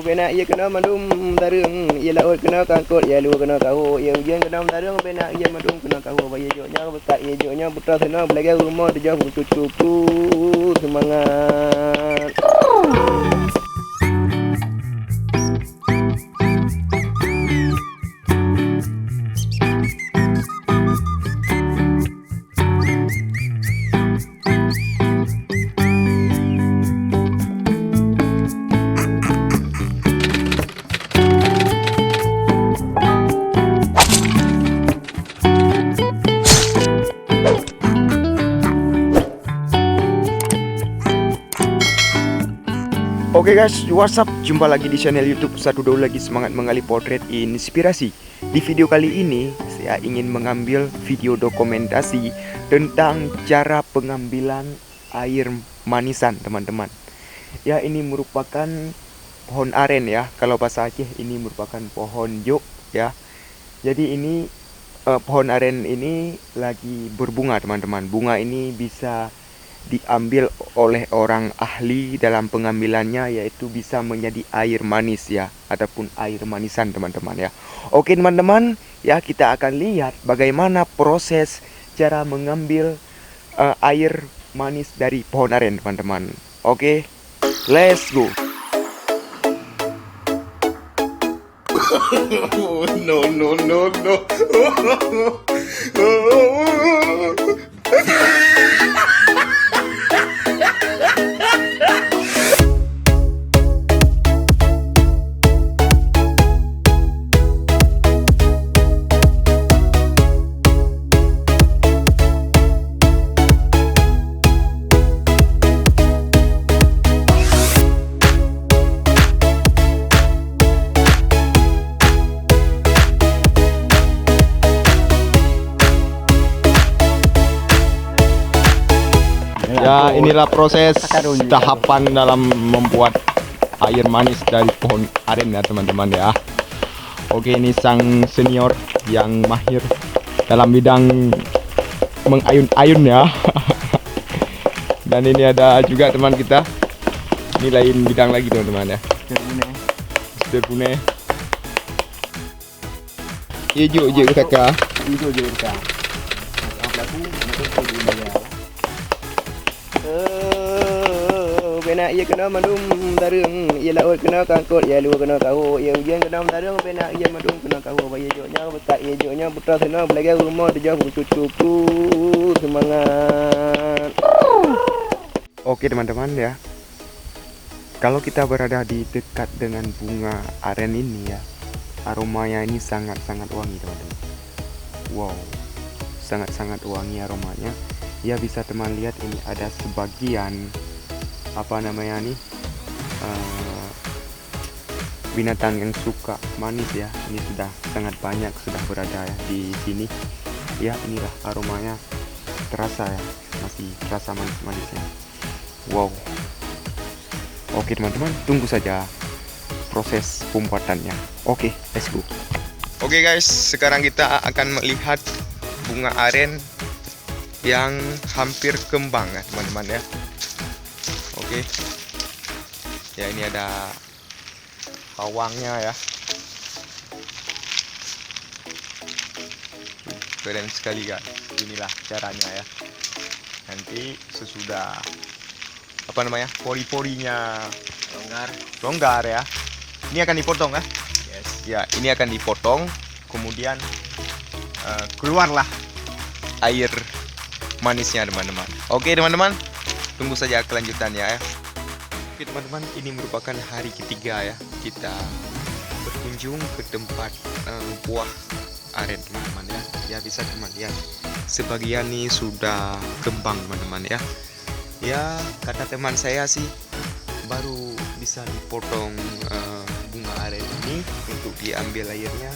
Bena ia kena mandum darung ia laut kena kangkut ia lu kena kau ia ujian kena darung bena ia mandum kena kau bayi joknya bekat ia joknya putra sana belajar rumah dia cucu semangat. Oke guys, what's up? Jumpa lagi di channel YouTube Satu Daun Lagi Semangat Menggali Potret Inspirasi. Di video kali ini saya ingin mengambil video dokumentasi tentang cara pengambilan air manisan, teman-teman. Ya, ini merupakan pohon aren ya. Kalau bahasa Aceh ini merupakan pohon jok ya. Jadi ini pohon aren ini lagi berbunga, teman-teman. Bunga ini bisa diambil oleh orang ahli dalam pengambilannya, yaitu bisa menjadi air manis ya, ataupun air manisan, teman-teman ya. Oke teman-teman, ya kita akan lihat bagaimana proses cara mengambil air manis dari pohon aren, teman-teman. Oke, let's go. No no no no. Ya, inilah proses tahapan dalam membuat air manis dari pohon aren ya, teman-teman ya. Oke, ini sang senior yang mahir dalam bidang mengayun-ayun ya. Dan ini ada juga teman kita. Ini lain bidang lagi, teman-teman ya. Mister Bune. Ijo kakak. Ijo kakak. Bena ia kena mandum darung ia laut kena kangkut ia lu kena kau ia ujian kena darung bena ia mandum kena kau bayi joknya bekat ia joknya putra sana belajar rumah dia cucu semangat. Oke teman-teman ya, kalau kita berada di dekat dengan bunga aren ini ya, aromanya ini sangat-sangat wangi, teman-teman. Wow, sangat-sangat wangi aromanya. Ya, bisa teman lihat ini ada sebagian binatang yang suka manis ya. Ini sudah sangat banyak sudah berada ya di sini. Ya, inilah aromanya terasa ya, masih terasa manis-manisnya. Wow. Oke teman-teman, tunggu saja proses pembuatannya. Oke, let's go. Oke guys, sekarang kita akan melihat bunga aren yang hampir kembang ya, teman-teman ya. Oke. Ya, ini ada pawangnya ya. Keren sekali kan. Inilah caranya ya. Nanti sesudah pori-porinya longgar ya. Ini akan dipotong ya. Yes. Ya, ini akan dipotong, kemudian keluarlah air manisnya, teman-teman. Oke teman-teman, tunggu saja kelanjutannya ya. Oke teman-teman, ini merupakan hari ketiga ya kita berkunjung ke tempat buah aren, teman-teman ya. Ya, bisa teman lihat sebagian nih sudah kembang, teman-teman ya. Ya, kata teman saya sih baru bisa dipotong bunga aren ini untuk diambil airnya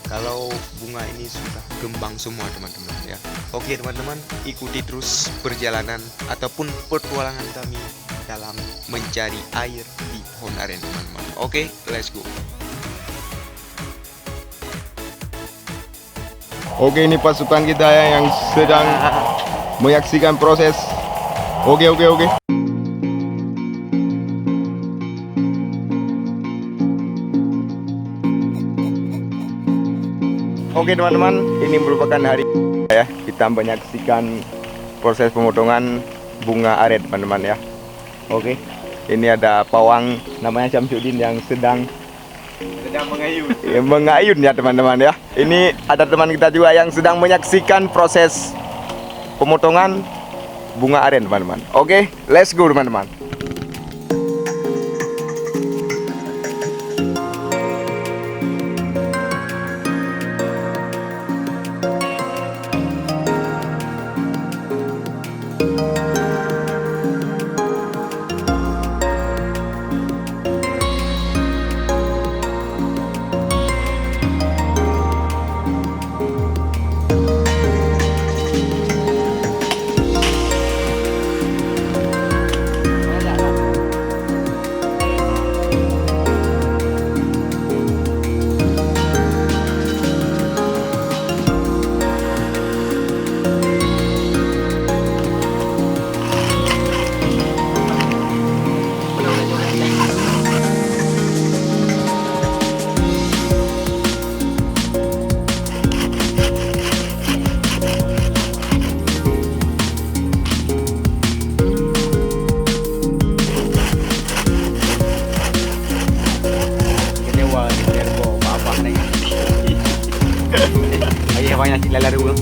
kalau bunga ini sudah kembang semua, teman-teman ya. Oke teman-teman, ikuti terus perjalanan ataupun petualangan kami dalam mencari air di pohon aren, teman-teman. Oke, let's go. Oke, ini pasukan kita ya yang sedang menyaksikan proses. Oke. Oke teman-teman, ini merupakan hari ya kita menyaksikan proses pemotongan bunga aren teman-teman ya. Oke, ini ada pawang namanya Syamsuddin yang sedang mengayun. Ya, mengayun ya teman-teman ya. Ini ada teman kita juga yang sedang menyaksikan proses pemotongan bunga aren teman-teman. Oke, let's go teman-teman. Banyak sih lala dulu.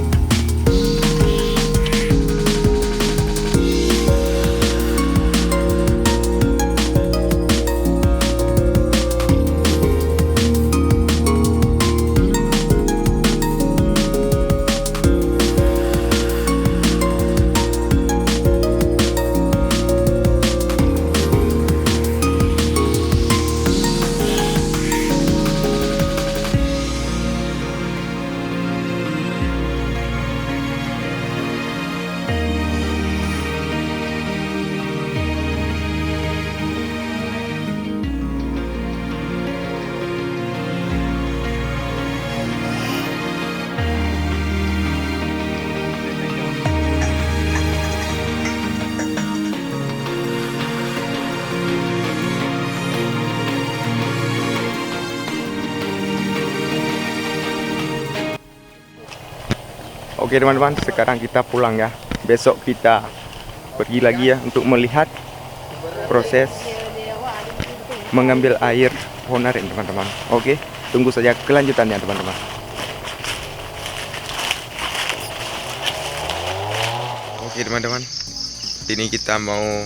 Oke teman-teman, sekarang kita pulang ya. Besok kita pergi lagi ya untuk melihat proses mengambil air pohon aren teman-teman. Oke, tunggu saja kelanjutannya teman-teman. Oke teman-teman, ini kita mau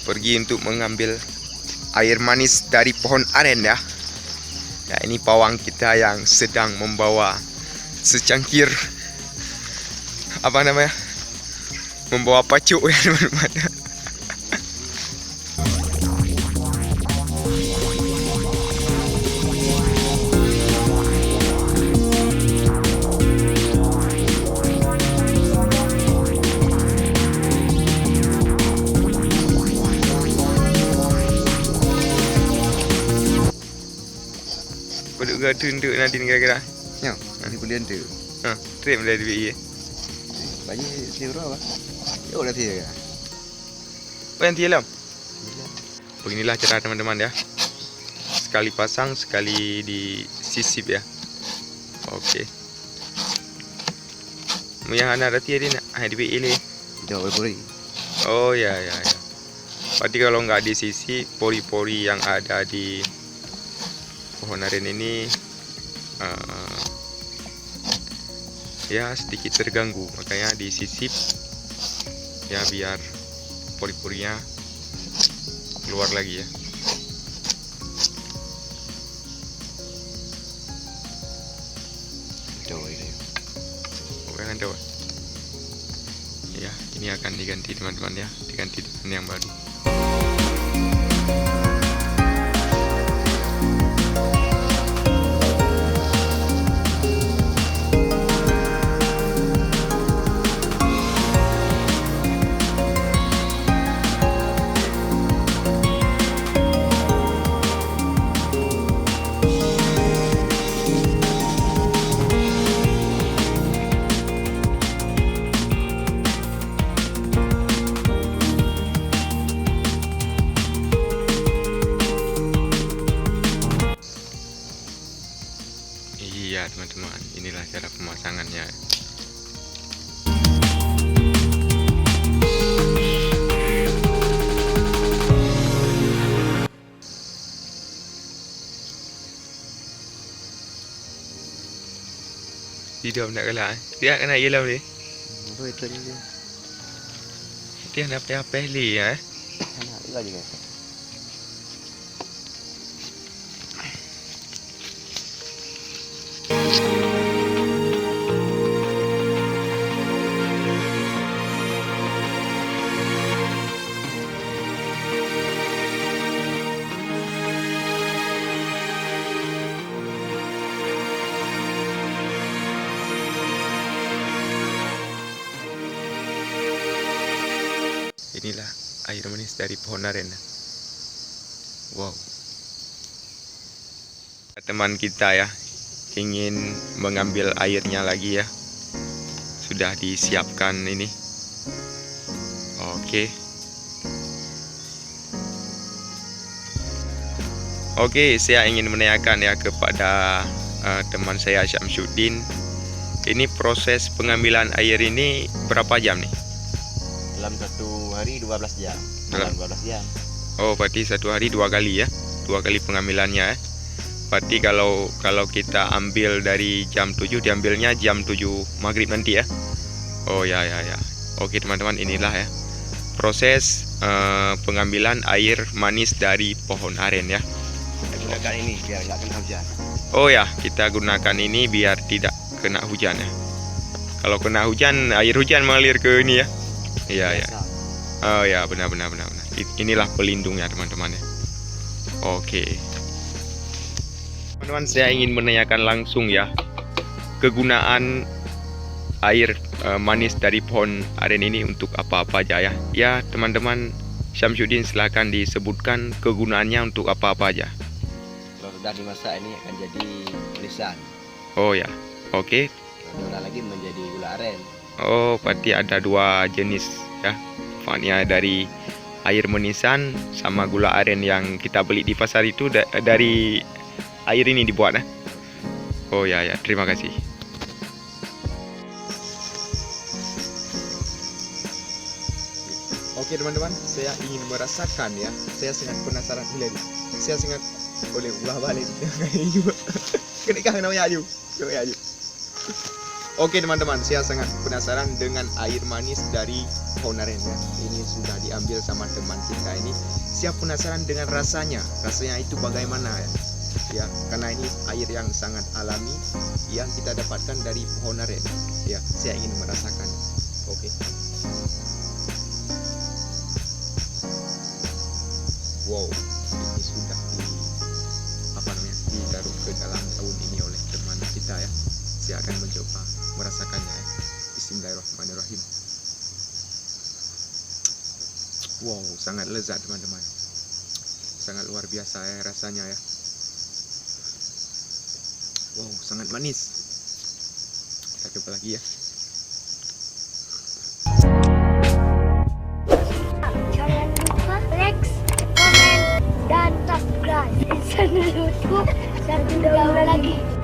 pergi untuk mengambil air manis dari pohon aren ya. Ya, ini pawang kita yang sedang membawa secangkir membawa pacuk ya teman-teman. Beduk gadu untuk nanti kira-kira. Ya, nanti kemudian tu. Trip dari BI. Bagi siapa apa? Ya udah sih ya. Oh yang tilam. Beginilah cara teman-teman ya. Sekali pasang, sekali disisip ya. Oke. Yang anak rati ada nak di BI ni. Jauh puri. Oh ya. Berarti kalau nggak disisip, pori-pori yang ada di pohon aren ini ya sedikit terganggu, makanya disisip ya biar pori-porinya keluar lagi ya. Oke kan coba ya, ini akan diganti teman-teman ya, diganti dengan yang baru. Iya teman-teman, inilah cara pemasangannya. Tidak nak kalah. Dia kena yelau ni. Itu aja dia. Dia nak apa li ya? Enak juga juga. Inilah air manis dari pohon aren. Wow. Teman kita ya ingin mengambil airnya lagi ya. Sudah disiapkan ini. Oke. Oke, saya ingin menanyakan ya kepada teman saya Syamsuddin. Ini proses pengambilan air ini berapa jam nih? Dalam satu hari 12 jam. Dalam 12 jam. Oh, berarti satu hari 2 kali ya. 2 kali pengambilannya ya. Berarti kalau kita ambil dari jam 7 diambilnya jam 7 maghrib nanti ya. Oh ya. Oke teman-teman, inilah ya proses pengambilan air manis dari pohon aren ya. Kita gunakan ini biar nggak kena hujan. Oh ya, kita gunakan ini biar tidak kena hujan ya. Kalau kena hujan, air hujan mengalir ke ini ya. Iya. Oh ya, benar. Inilah pelindungnya teman-teman ya. Oke. Teman-teman, saya ingin menanyakan langsung ya kegunaan air manis dari pohon aren ini untuk apa-apa aja ya. Ya, teman-teman, Syamsuddin silahkan disebutkan kegunaannya untuk apa-apa aja. Kalau sudah dimasak ini akan jadi manisan. Oh ya. Oke. Diolah lagi menjadi gula aren. Oh, berarti ada 2 jenis ya. Manfaatnya dari air manisan sama gula aren yang kita beli di pasar itu dari air ini dibuat ya. Oh ya, terima kasih. Oke teman-teman, saya ingin merasakan ya. Saya sangat penasaran ini. Saya sangat boleh ulah balik juga. Kenikah namanya Ayu. Oke teman-teman, saya sangat penasaran dengan air manis dari pohon aren ya. Ini sudah diambil sama teman kita ini. Saya penasaran dengan rasanya. Rasanya itu bagaimana ya? Ya, karena ini air yang sangat alami yang kita dapatkan dari pohon aren. Ya, saya ingin merasakan. Oke. Wow, ini sudah ditaruh ke dalam daun ini oleh teman kita ya. Saya akan mencoba merasakannya ya. Bismillahirrahmanirrahim. Wow, sangat lezat teman-teman. Sangat luar biasa ya rasanya ya. Wow, sangat manis. Kita coba lagi ya. Jangan lupa like, komen, dan subscribe channel YouTube dan juga lagi.